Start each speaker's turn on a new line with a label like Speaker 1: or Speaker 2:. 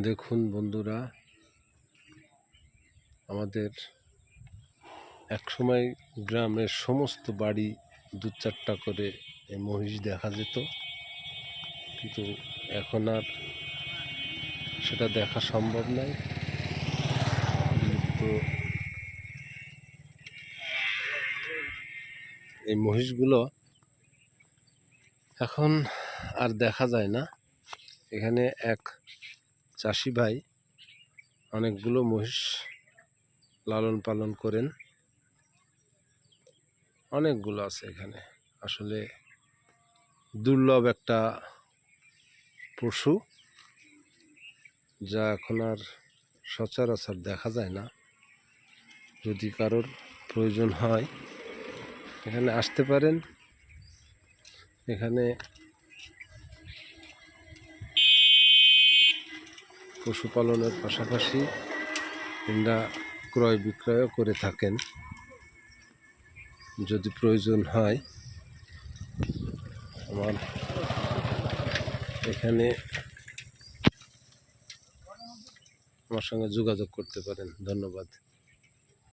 Speaker 1: দেখুন বন্ধুরা, আমাদের একসময় গ্রামের সমস্ত বাড়ি দু চারটা করে মহিষ দেখা যেত, কিন্তু এখন আর সেটা দেখা সম্ভব নয়। তো এই মহিষগুলো এখন আর দেখা যায় না। এখানে এক চাষি ভাই অনেকগুলো মহিষ লালন পালন করেন, অনেকগুলো আছে এখানে। আসলে দুর্লভ একটা পশু, যা এখন আর সচরাচর দেখা যায় না। যদি কারোর প্রয়োজন হয় এখানে আসতে পারেন। এখানে পশুপালনের পাশাপাশি এরা ক্রয় বিক্রয়ও করে থাকেন। যদি প্রয়োজন হয় আমার এখানে আমার সঙ্গে যোগাযোগ করতে পারেন। ধন্যবাদ।